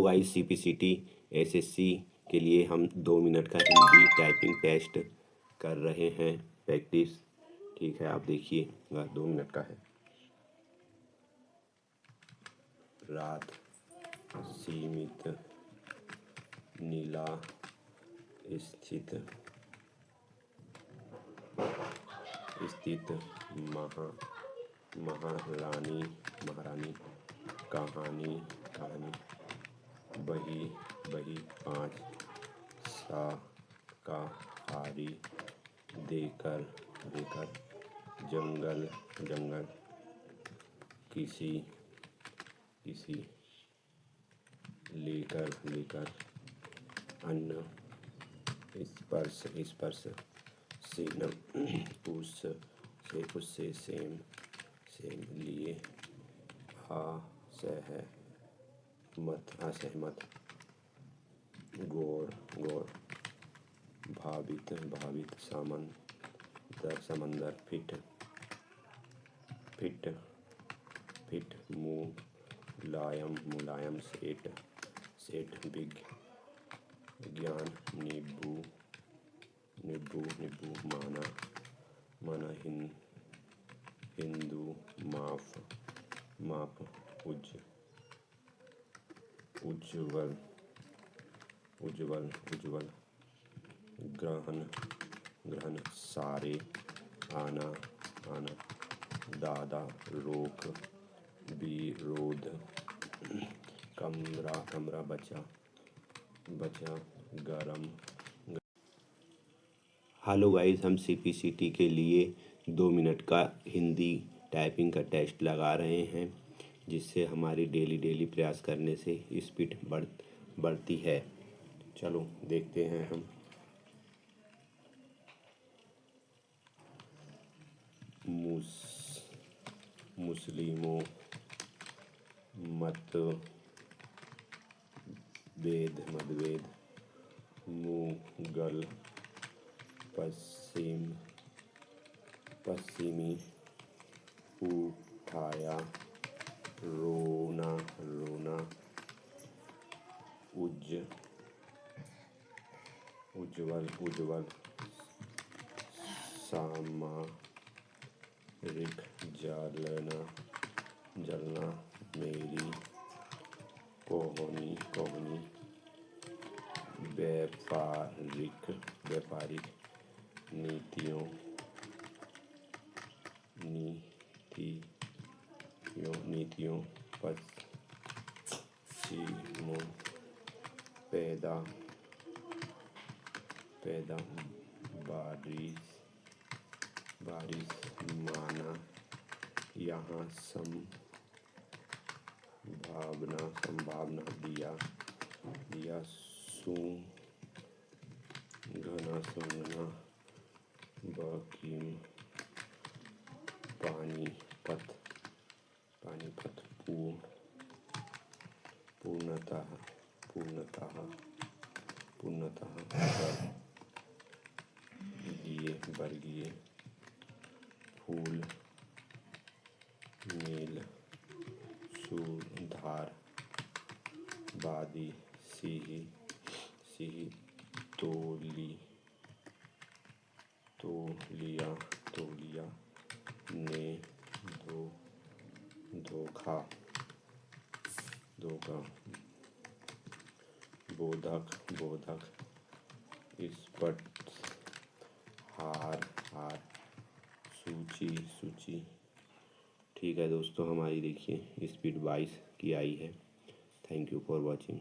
Guys, CPCT SSC के लिए हम 2 मिनट का हिंदी टाइपिंग टेस्ट कर रहे हैं प्रैक्टिस। ठीक है, आप देखिएगा, 2 मिनट का है। रात सीमित नीला स्थित महारानी कहानी बही 5 शाकाहारी देकर जंगल किसी लेकर अन्न स्पर्श उससे सेम लिए असहमत गौर भावित समंदर फिट मुलायम सेठ विज्ञान नींबू माना हिंदू माप उज्ज्वल ग्रहण सारे आना दादा रोक विरोध कमरा बचा गरम। हेलो गाइस, हम CPCT के लिए 2 मिनट का हिंदी टाइपिंग का टेस्ट लगा रहे हैं, जिससे हमारी डेली प्रयास करने से स्पीड बढ़ती है। चलो देखते हैं हम। मुस्लिमों मतभेद मुगल पश्चिमी उठाया रोना उज्ज्वल सामरिक जलना मेरी कोहनी व्यापारिक नीतियों पश्चिमों पैदा बारिश माना यहाँ संभावना दिया सूंघना बकीम पानीपत पूर्णतः वर्गीय फूल नील सुधार वादी सिही तोलिया ने धोखा बोधक स्पट हार सूची। ठीक है दोस्तों, हमारी देखिए स्पीड 22 की आई है। Thank you for watching.